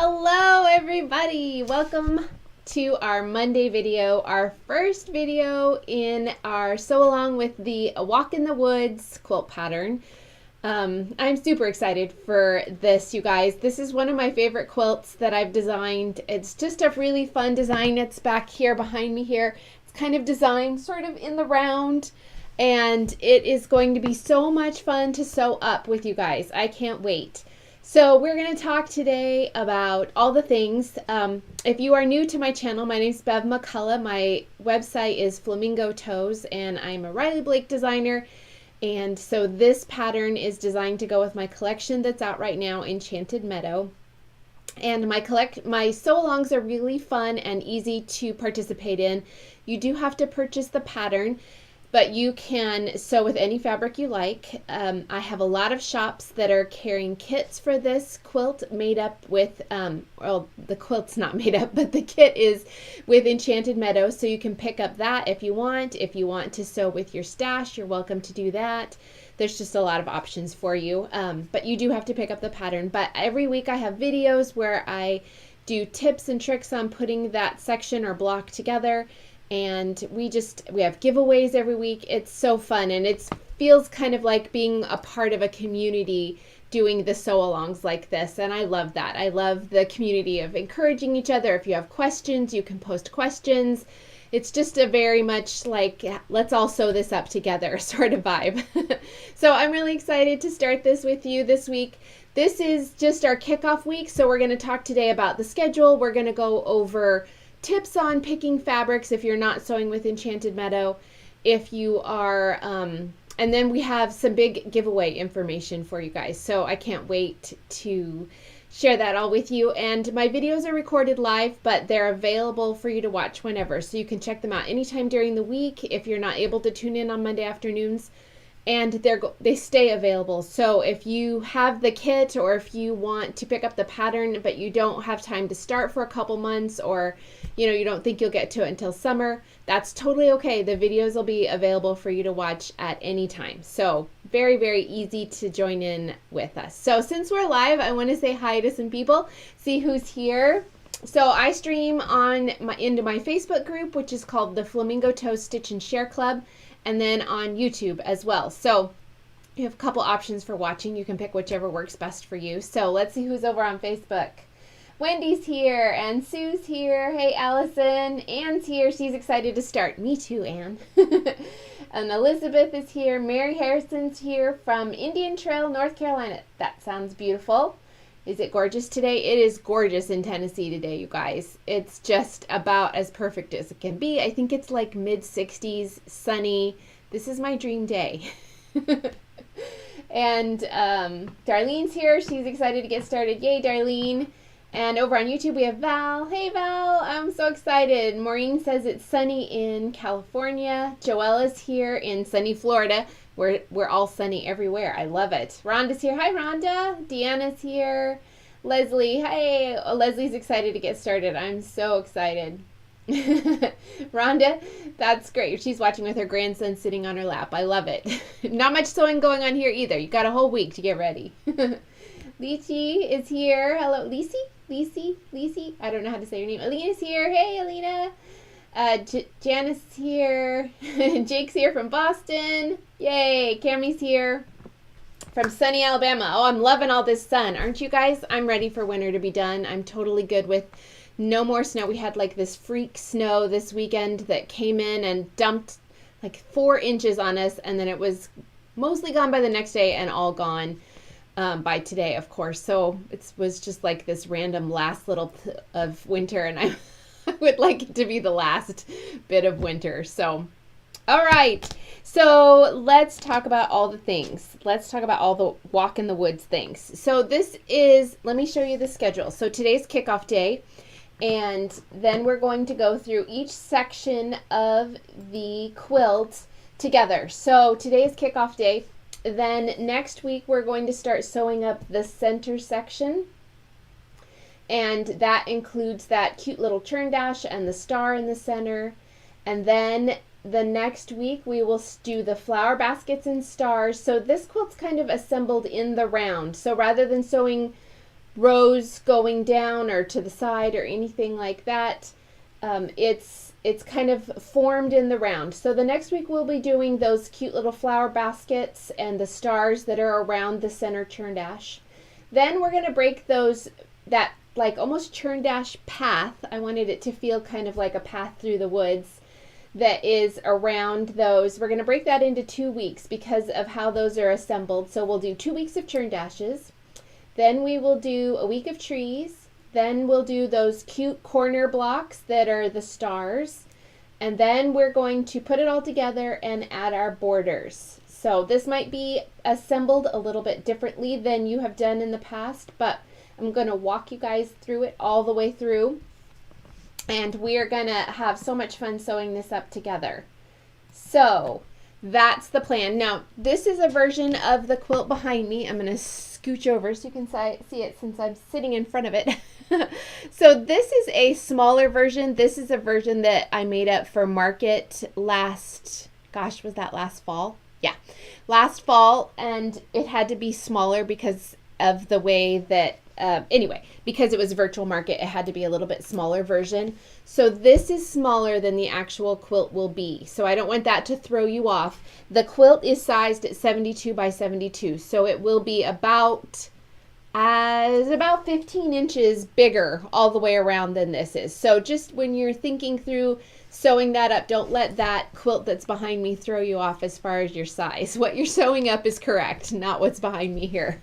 Hello everybody! Welcome to our Monday video, our first video in our Sew Along with the Walk in the Woods quilt pattern. I'm super excited for this, you guys. This is one of my favorite quilts that I've designed. It's just a really fun design. It's back here behind me here. It's kind of designed sort of in the round, and it is going to be so much fun to sew up with you guys. I can't wait. So we're going to talk today about all the things. If you are new to my channel, my name is Bev McCullough. My website is Flamingo Toes, and I'm a Riley Blake designer. And so this pattern is designed to go with my collection that's out right now, Enchanted Meadow. And my sew-alongs are really fun and easy to participate in. You do have to purchase the pattern, but you can sew with any fabric you like. I have a lot of shops that are carrying kits for this quilt made up with, well, the quilt's not made up, but the kit is with Enchanted Meadow, so you can pick up that if you want. If you want to sew with your stash, you're welcome to do that. There's just a lot of options for you, but you do have to pick up the pattern. But every week I have videos where I do tips and tricks on putting that section or block together. And we have giveaways every week. It's so fun, and it feels kind of like being a part of a community doing the sew-alongs like this, and I love that. I love the community of encouraging each other. If you have questions, you can post questions. It's just a very much like, let's all sew this up together sort of vibe. So I'm really excited to start this with you this week. This is just our kickoff week, so we're going to talk today about the schedule. We're going to go over tips on picking fabrics if you're not sewing with Enchanted Meadow. If you are, and then we have some big giveaway information for you guys. So I can't wait to share that all with you. And my videos are recorded live, but they're available for you to watch whenever. So you can check them out anytime during the week if you're not able to tune in on Monday afternoons. And they stay available. So if you have the kit, or if you want to pick up the pattern but you don't have time to start for a couple months, or you don't think you'll get to it until summer, that's totally okay. The videos will be available for you to watch at any time. So very, very easy to join in with us. So since we're live, I want to say hi to some people, see who's here. So I stream into my Facebook group, which is called the Flamingo Toes Stitch and Share Club, and then on YouTube as well. So you have a couple options for watching. You can pick whichever works best for you. So let's see who's over on Facebook. Wendy's here, and Sue's here. Hey, Allison. Anne's here. She's excited to start. Me too, Anne. And Elizabeth is here. Mary Harrison's here from Indian Trail, North Carolina. That sounds beautiful. Is it gorgeous today? It is gorgeous in Tennessee today, you guys. It's just about as perfect as it can be. I think it's like mid-60s, sunny. This is my dream day. And Darlene's here. She's excited to get started. Yay, Darlene. And over on YouTube, we have Val. Hey, Val. I'm so excited. Maureen says it's sunny in California. Joella's here in sunny Florida. We're all sunny everywhere. I love it. Rhonda's here. Hi, Rhonda. Deanna's here. Leslie. Hey. Oh, Leslie's excited to get started. I'm so excited. Rhonda, that's great. She's watching with her grandson sitting on her lap. I love it. Not much sewing going on here either. You got a whole week to get ready. Lisi is here. Hello, Lisi? Lisi? I don't know how to say your name. Alina's here. Hey, Alina. Janice here. Jake's here from Boston. Yay. Cammy's here from sunny Alabama. Oh, I'm loving all this sun. Aren't you guys? I'm ready for winter to be done. I'm totally good with no more snow. We had like this freak snow this weekend that came in and dumped like 4 inches on us, and then it was mostly gone by the next day and all gone by today, of course. So it was just like this random last little of winter, and I would like it to be the last bit of winter. So, all right. So let's talk about all the things. Let's talk about all the walk in the woods things. So let me show you the schedule. So today's kickoff day, and then we're going to go through each section of the quilt together. So today's kickoff day. Then next week we're going to start sewing up the center section, and that includes that cute little churn dash and the star in the center. And then the next week we will do the flower baskets and stars. So this quilt's kind of assembled in the round. So rather than sewing rows going down or to the side or anything like that. It's kind of formed in the round. So the next week we'll be doing those cute little flower baskets and the stars that are around the center churned ash. Then we're going to break that like almost churned ash path. I wanted it to feel kind of like a path through the woods that is around those. We're going to break that into 2 weeks because of how those are assembled. So we'll do 2 weeks of churned ashes. Then we will do a week of trees. Then we'll do those cute corner blocks that are the stars. And then we're going to put it all together and add our borders. So this might be assembled a little bit differently than you have done in the past, but I'm going to walk you guys through it all the way through. And we are going to have so much fun sewing this up together. So that's the plan. Now, this is a version of the quilt behind me. I'm going to scooch over so you can see it since I'm sitting in front of it. So this is a smaller version. This is a version that I made up for market was that last fall? Yeah, last fall, and it had to be smaller because of the way that, because it was virtual market, it had to be a little bit smaller version. So this is smaller than the actual quilt will be. So I don't want that to throw you off. The quilt is sized at 72 by 72. So it will be about 15 inches bigger all the way around than this is. So just when you're thinking through sewing that up, don't let that quilt that's behind me throw you off as far as your size. What you're sewing up is correct, not what's behind me here.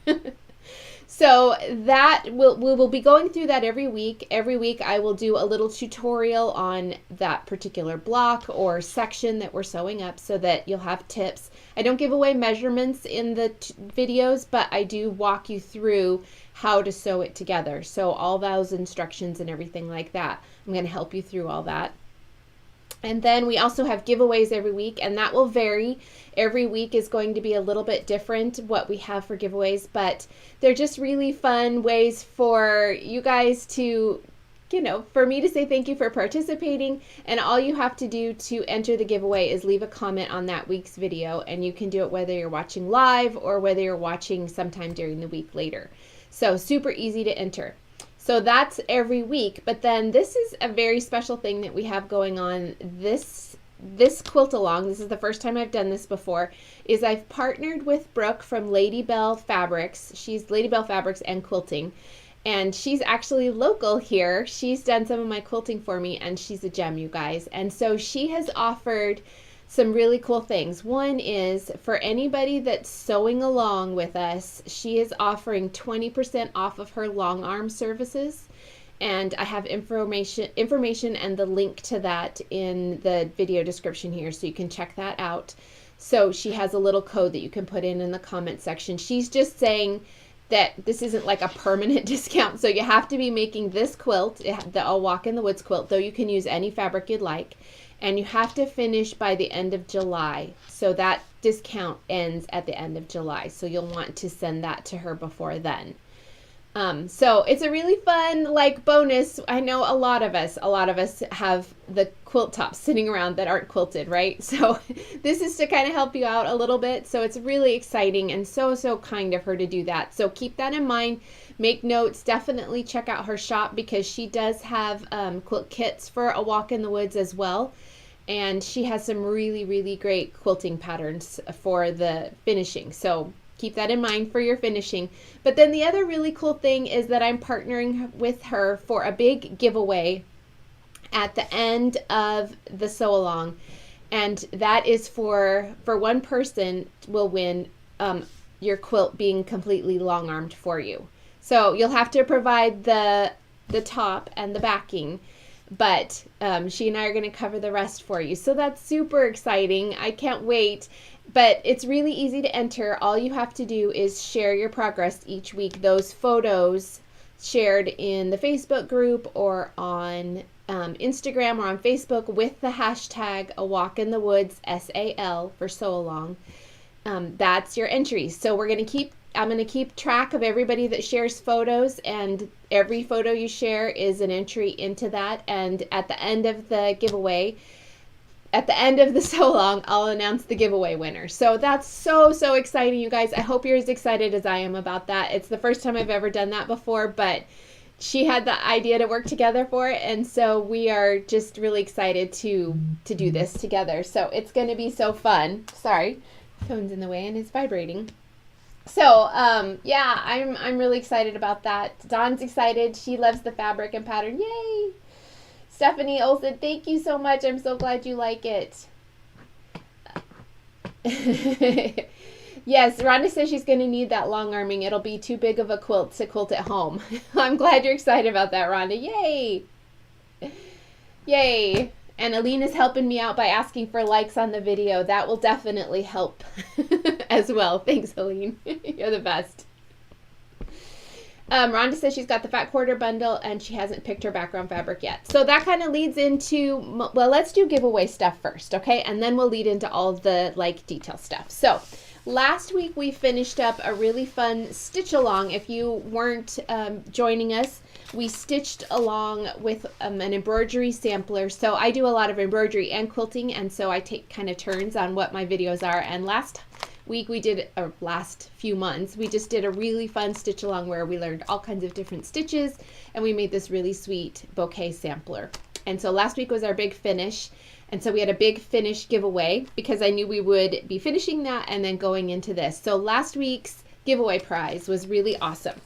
So that we will be going through that every week. Every week I will do a little tutorial on that particular block or section that we're sewing up so that you'll have tips. I don't give away measurements in the videos, but I do walk you through how to sew it together. So all those instructions and everything like that, I'm going to help you through all that. And then we also have giveaways every week, and that will vary. Every week is going to be a little bit different what we have for giveaways, but they're just really fun ways for you guys to, for me to say thank you for participating. And all you have to do to enter the giveaway is leave a comment on that week's video, and you can do it whether you're watching live or whether you're watching sometime during the week later. So super easy to enter. So that's every week, but then this is a very special thing that we have going on this quilt along. This is the first time I've done this before, is I've partnered with Brooke from Lady Belle Fabrics. She's Lady Belle Fabrics and Quilting, and she's actually local here. She's done some of my quilting for me, and she's a gem, you guys. And so she has offered some really cool things. One is for anybody that's sewing along with us, she is offering 20% off of her long arm services. And I have information and the link to that in the video description here, so you can check that out. So she has a little code that you can put in the comment section. She's just saying that this isn't like a permanent discount, so you have to be making this quilt, the I'll Walk in the Woods quilt, though you can use any fabric you'd like. And you have to finish by the end of July. So that discount ends at the end of July. So you'll want to send that to her before then. So it's a really fun bonus. I know a lot of us have the quilt tops sitting around that aren't quilted, right? So this is to kind of help you out a little bit. So it's really exciting and so kind of her to do that. So keep that in mind. Make notes. Definitely check out her shop because she does have quilt kits for A Walk in the Woods as well. And she has some really great quilting patterns for the finishing. So keep that in mind for your finishing. But then the other really cool thing is that I'm partnering with her for a big giveaway at the end of the sew along. And that is for one person will win your quilt being completely long armed for you. So you'll have to provide the top and the backing, but she and I are going to cover the rest for you. So that's super exciting. I can't wait. But it's really easy to enter. All you have to do is share your progress each week. Those photos shared in the Facebook group or on Instagram or on Facebook with the hashtag A Walk in the Woods SAL for sew along. That's your entry. So I'm going to keep track of everybody that shares photos, and every photo you share is an entry into that. And at the end of the giveaway, at the end of the sew along, I'll announce the giveaway winner. So that's so, so exciting, you guys. I hope you're as excited as I am about that. It's the first time I've ever done that before, but she had the idea to work together for it, and so we are just really excited to do this together. So it's going to be so fun. Sorry, phone's in the way and it's vibrating. So yeah, I'm really excited about that. Dawn's excited. She loves the fabric and pattern. Yay! Stephanie Olson, thank you so much. I'm so glad you like it. Yes, Rhonda says she's going to need that long arming. It'll be too big of a quilt to quilt at home. I'm glad you're excited about that, Rhonda. Yay! Yay! And Aline is helping me out by asking for likes on the video. That will definitely help as well. Thanks, Aline. You're the best. Rhonda says she's got the fat quarter bundle and she hasn't picked her background fabric yet. So that kind of leads into, well, let's do giveaway stuff first, okay? And then we'll lead into all the like detail stuff. So last week we finished up a really fun stitch along. If you weren't joining us, we stitched along with an embroidery sampler. So I do a lot of embroidery and quilting, and so I take kind of turns on what my videos are. And last week we did, or last few months, we just did a really fun stitch along where we learned all kinds of different stitches, and we made this really sweet bouquet sampler. And so last week was our big finish. And so we had a big finish giveaway because I knew we would be finishing that and then going into this. So last week's giveaway prize was really awesome.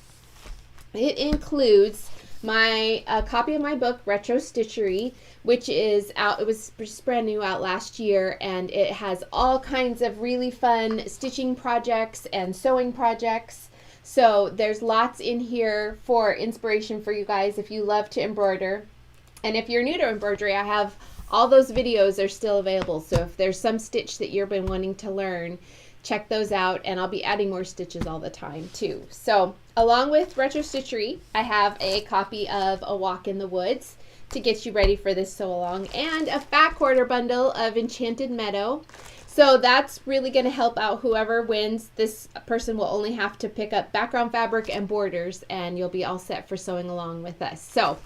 It includes my copy of my book, Retro Stitchery, which is out. It was just brand new out last year, and it has all kinds of really fun stitching projects and sewing projects. So there's lots in here for inspiration for you guys if you love to embroider. And if you're new to embroidery, I have all those videos are still available. So if there's some stitch that you've been wanting to learn, check those out, and I'll be adding more stitches all the time too. So along with Retro Stitchery, I have a copy of A Walk in the Woods to get you ready for this sew along, and a fat quarter bundle of Enchanted Meadow. So that's really going to help out whoever wins. This person will only have to pick up background fabric and borders, and you'll be all set for sewing along with us. So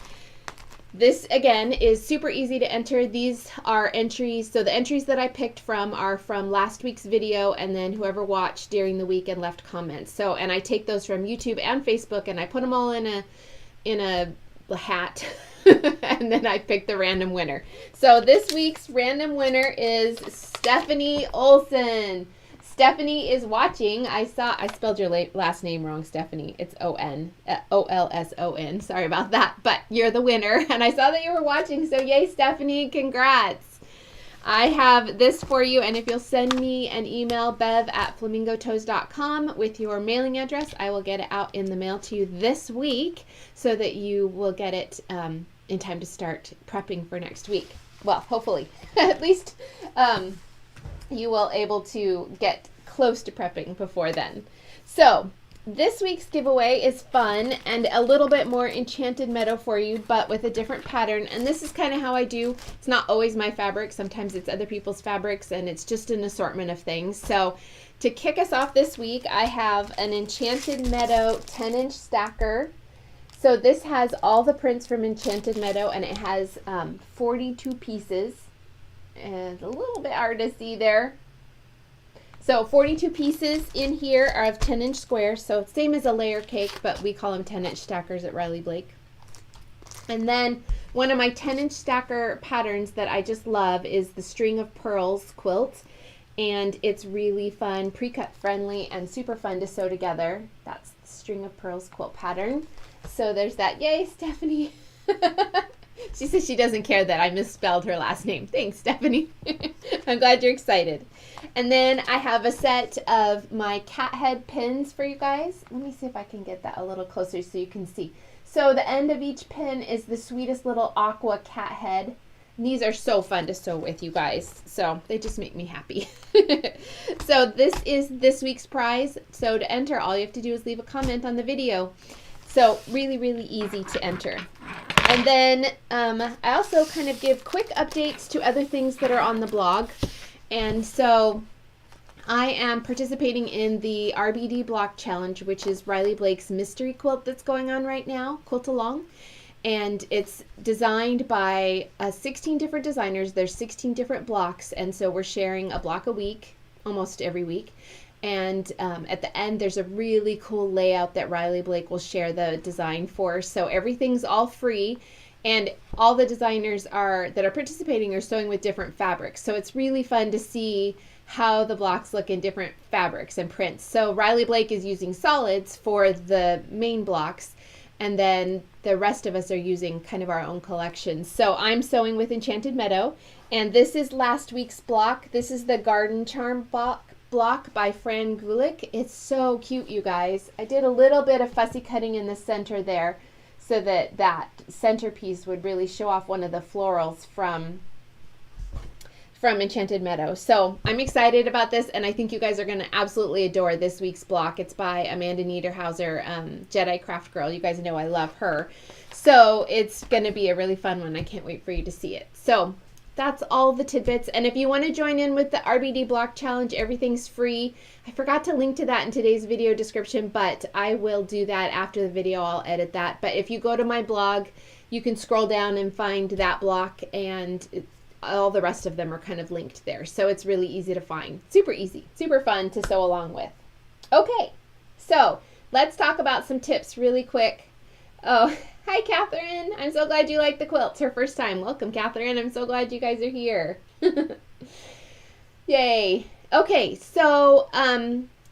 this, again, is super easy to enter. These are entries. So the entries that I picked from are from last week's video, and then whoever watched during the week and left comments. So, and I take those from YouTube and Facebook, and I put them all in a hat, and then I pick the random winner. So this week's random winner is Stephanie Olson. Stephanie is watching. I spelled your last name wrong, Stephanie. It's O-N, O-L-S-O-N. Sorry about that, but you're the winner, and I saw that you were watching, so yay, Stephanie, congrats. I have this for you, and if you'll send me an email, bev@flamingotoes.com, with your mailing address, I will get it out in the mail to you this week so that you will get it in time to start prepping for next week. Well, hopefully. At least you will able to get close to prepping before then. So this week's giveaway is fun and a little bit more Enchanted Meadow for you, but with a different pattern. And this is kind of how I do. It's not always my fabric. Sometimes it's other people's fabrics, and it's just an assortment of things. So to kick us off this week, I have an Enchanted Meadow 10-inch stacker. So this has all the prints from Enchanted Meadow, and it has 42 pieces. And a little bit hard to see there. So 42 pieces in here are of 10-inch squares. So same as a layer cake, but we call them 10-inch stackers at Riley Blake. And then one of my 10-inch stacker patterns that I just love is the String of Pearls quilt. And it's really fun, pre-cut friendly, and super fun to sew together. That's the String of Pearls quilt pattern. So there's that. Yay, Stephanie. She says she doesn't care that I misspelled her last name. Thanks, Stephanie. I'm glad you're excited. And then I have a set of my cat head pins for you guys. Let me see if I can get that a little closer so you can see. So the end of each pin is the sweetest little aqua cat head. And these are so fun to sew with, you guys. So they just make me happy. So this is this week's prize. So to enter, all you have to do is leave a comment on the video. So really, really easy to enter. And then I also kind of give quick updates to other things that are on the blog. And so I am participating in the RBD Block Challenge, which is Riley Blake's mystery quilt that's going on right now, Quilt Along. and it's designed by 16 different designers. There's 16 different blocks, and so we're sharing a block a week, almost every week. And at the end, there's a really cool layout that Riley Blake will share the design for. So everything's all free, and all the designers that are participating are sewing with different fabrics. So it's really fun to see how the blocks look in different fabrics and prints. So Riley Blake is using solids for the main blocks, and then the rest of us are using kind of our own collections. So I'm sewing with Enchanted Meadow, and this is last week's block. This is the Garden Charm block by Fran Gulick. It's so cute, you guys. I did a little bit of fussy cutting in the center there so that that centerpiece would really show off one of the florals from Enchanted Meadow. So I'm excited about this, and I think you guys are going to absolutely adore this week's block. It's by Amanda Niederhauser, Jedi Craft Girl. You guys know I love her. So it's going to be a really fun one. I can't wait for you to see it. So that's all the tidbits. And if you want to join in with the RBD Block Challenge, everything's free. I forgot to link to that in today's video description, but I will do that after the video. I'll edit that. But if you go to my blog, you can scroll down and find that block, and all the rest of them are kind of linked there. So it's really easy to find. Super easy, super fun to sew along with. Okay, so let's talk about some tips really quick. Oh, hi, Catherine. I'm so glad you like the quilt. It's her first time. Welcome, Catherine. I'm so glad you guys are here. Yay. Okay, so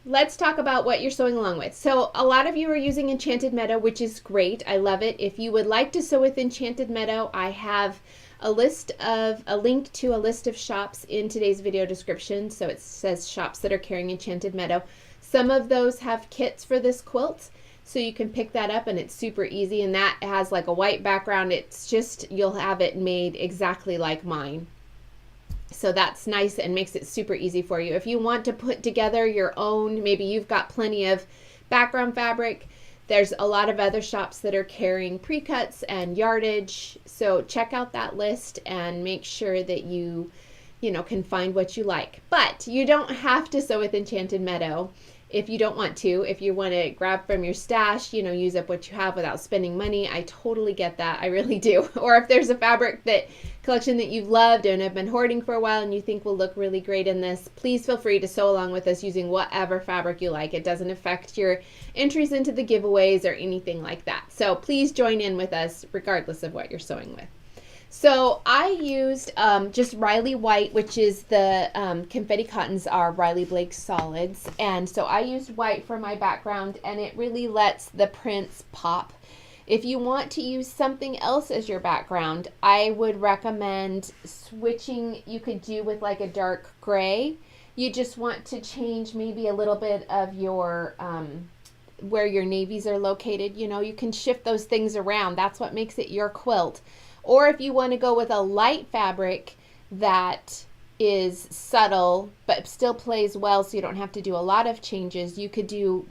let's talk about what you're sewing along with. So a lot of you are using Enchanted Meadow, which is great. I love it. If you would like to sew with Enchanted Meadow, I have a link to a list of shops in today's video description. So it says shops that are carrying Enchanted Meadow. Some of those have kits for this quilt, so you can pick that up, and it's super easy. And that has like a white background. It's just, you'll have it made exactly like mine. So that's nice and makes it super easy for you. If you want to put together your own, maybe you've got plenty of background fabric, there's a lot of other shops that are carrying pre-cuts and yardage. So check out that list and make sure that you can find what you like. But you don't have to sew with Enchanted Meadow if you don't want to. If you want to grab from your stash, use up what you have without spending money, I totally get that. I really do. Or if there's a fabric collection that you've loved and have been hoarding for a while and you think will look really great in this, please feel free to sew along with us using whatever fabric you like. It doesn't affect your entries into the giveaways or anything like that. So please join in with us regardless of what you're sewing with. So I used just Riley White, which is the confetti cottons are Riley Blake solids. And so I used white for my background, and it really lets the prints pop. If you want to use something else as your background, I would recommend switching. You could do with like a dark gray. You just want to change maybe a little bit of your where your navies are located. You can shift those things around. That's what makes it your quilt. Or if you want to go with a light fabric that is subtle but still plays well, so you don't have to do a lot of changes, you could do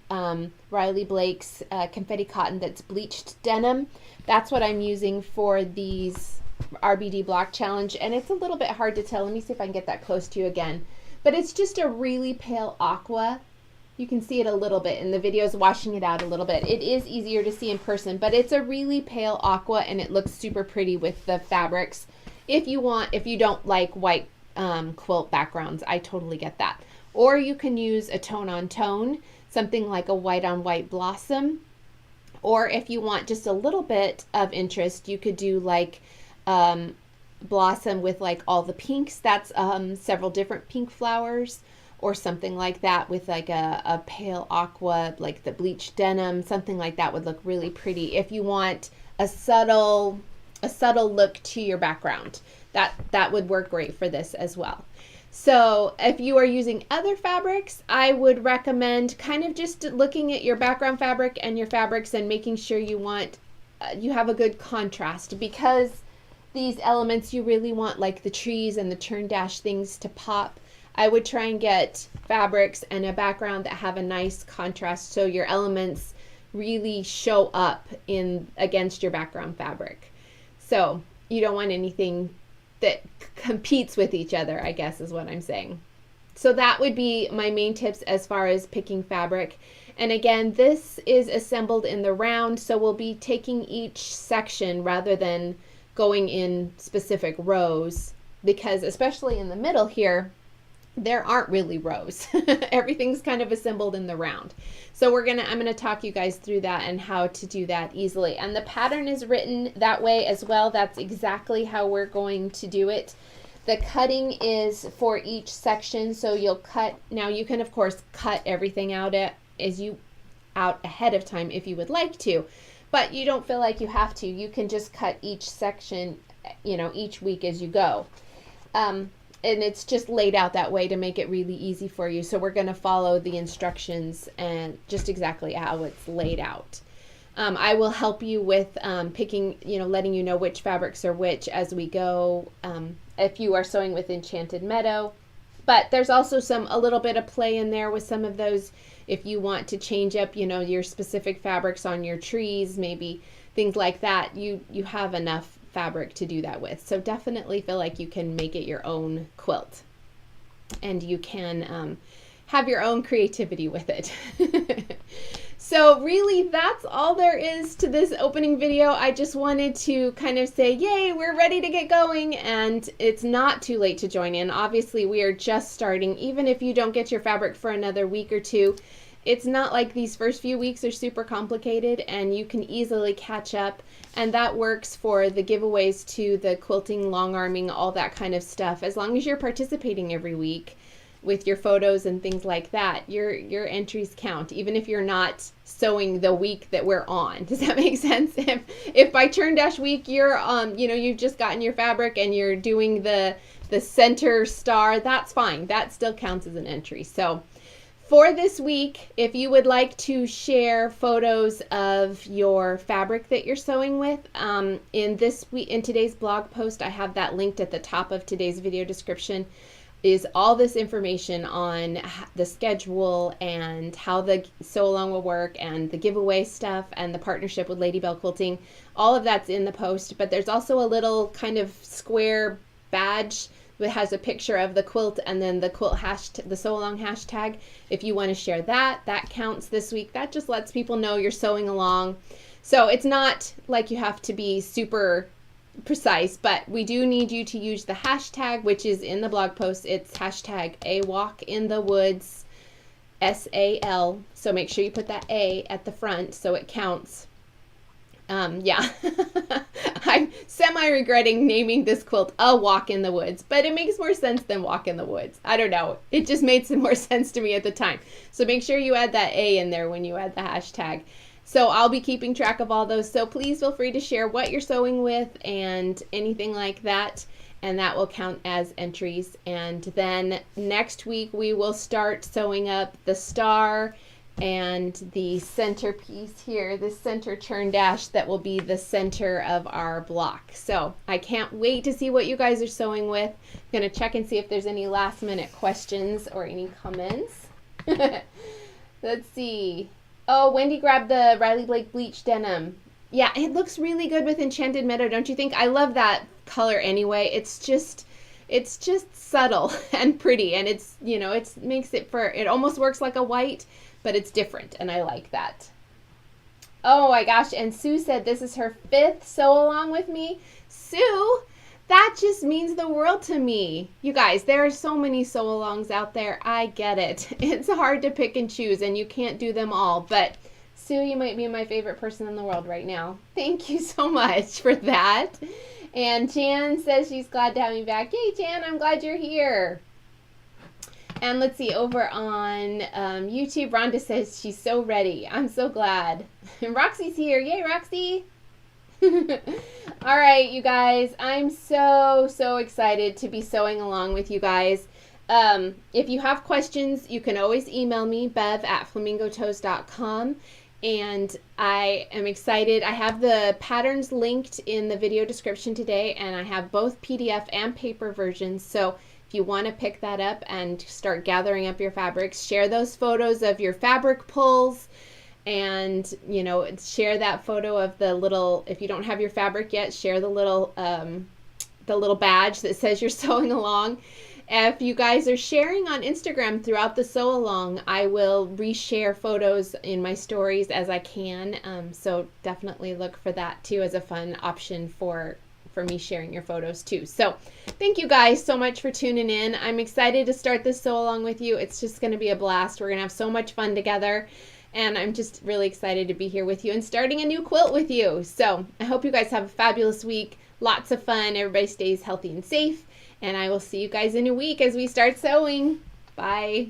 Riley Blake's confetti cotton that's bleached denim. That's what I'm using for these RBD Block Challenge, and it's a little bit hard to tell. Let me see if I can get that close to you again. But it's just a really pale aqua. You can see it a little bit in the videos, washing it out a little bit. It is easier to see in person, but it's a really pale aqua, and it looks super pretty with the fabrics. If you don't like white quilt backgrounds, I totally get that. Or you can use a tone on tone, something like a white on white blossom. Or if you want just a little bit of interest, you could do like blossom with like all the pinks. That's several different pink flowers. Or something like that with like a pale aqua, like the bleached denim, something like that would look really pretty. If you want a subtle look to your background, that would work great for this as well. So if you are using other fabrics, I would recommend kind of just looking at your background fabric and your fabrics and making sure you have a good contrast, because these elements you really want like the trees and the turn dash things to pop. I would try and get fabrics and a background that have a nice contrast so your elements really show up against your background fabric. So you don't want anything that competes with each other, I guess is what I'm saying. So that would be my main tips as far as picking fabric. And again, this is assembled in the round, so we'll be taking each section rather than going in specific rows, because especially in the middle here, there aren't really rows. Everything's kind of assembled in the round. So I'm gonna talk you guys through that and how to do that easily. And the pattern is written that way as well. That's exactly how we're going to do it. The cutting is for each section, so you'll cut. Now you can of course cut everything out out ahead of time if you would like to, but you don't feel like you have to. You can just cut each section, each week as you go. And it's just laid out that way to make it really easy for you. So we're going to follow the instructions and just exactly how it's laid out. I will help you with picking, letting you know which fabrics are which as we go, if you are sewing with Enchanted Meadow. But there's also a little bit of play in there with some of those. If you want to change up, your specific fabrics on your trees, maybe things like that, you have enough fabric to do that with. So definitely feel like you can make it your own quilt, and you can have your own creativity with it. So really, that's all there is to this opening video. I just wanted to kind of say, yay, we're ready to get going, and it's not too late to join in. Obviously, we are just starting. Even if you don't get your fabric for another week or two, it's not like these first few weeks are super complicated, and you can easily catch up. And that works for the giveaways too, the quilting, long arming, all that kind of stuff. As long as you're participating every week with your photos and things like that, your entries count, even if you're not sewing the week that we're on. Does that make sense? If by turn dash week you're you've just gotten your fabric and you're doing the center star, that's fine. That still counts as an entry. So for this week, if you would like to share photos of your fabric that you're sewing with, in today's blog post, I have that linked at the top of today's video description, is all this information on the schedule and how the sew along will work and the giveaway stuff and the partnership with Lady Belle Quilting. All of that's in the post, but there's also a little kind of square badge that has a picture of the quilt and then the quilt the sew along hashtag. If you want to share that counts this week. That just lets people know you're sewing along. So it's not like you have to be super precise, but we do need you to use the hashtag, which is in the blog post. It's hashtag A Walk in the Woods, SAL. So make sure you put that A at the front so it counts. Yeah, I'm semi-regretting naming this quilt A Walk in the Woods, but it makes more sense than Walk in the Woods. I don't know. It just made some more sense to me at the time. So make sure you add that A in there when you add the hashtag. So I'll be keeping track of all those. So please feel free to share what you're sewing with and anything like that, and that will count as entries. And then next week we will start sewing up the star and the center piece here, this center turn dash that will be the center of our block. So I can't wait to see what you guys are sewing with. I'm going to check and see if there's any last minute questions or any comments. Let's see. Oh, Wendy grabbed the Riley Blake bleach denim. Yeah, it looks really good with Enchanted Meadow, don't you think? I love that color anyway. It's just subtle and pretty, and it's, it almost works like a white, but it's different, and I like that. Oh my gosh, and Sue said this is her 5th sew along with me. Sue, that just means the world to me. You guys, there are so many sew alongs out there. I get it. It's hard to pick and choose, and you can't do them all, but Sue, you might be my favorite person in the world right now. Thank you so much for that. And Jan says she's glad to have me back. Yay, Jan, I'm glad you're here. And let's see, over on YouTube, Rhonda says she's so ready. I'm so glad. And Roxy's here. Yay, Roxy. All right, you guys, I'm so excited to be sewing along with you guys. If you have questions, you can always email me, bev@flamingotoes.com. And I am excited. I have the patterns linked in the video description today, and I have both PDF and paper versions. So if you want to pick that up and start gathering up your fabrics, share those photos of your fabric pulls, and share that photo of the little, if you don't have your fabric yet, share the little badge that says you're sewing along. If you guys are sharing on Instagram throughout the sew along, I will reshare photos in my stories as I can. So definitely look for that too as a fun option for me sharing your photos too. So thank you guys so much for tuning in. I'm excited to start this sew along with you. It's just going to be a blast. We're going to have so much fun together. And I'm just really excited to be here with you and starting a new quilt with you. So I hope you guys have a fabulous week. Lots of fun. Everybody stays healthy and safe. And I will see you guys in a week as we start sewing. Bye.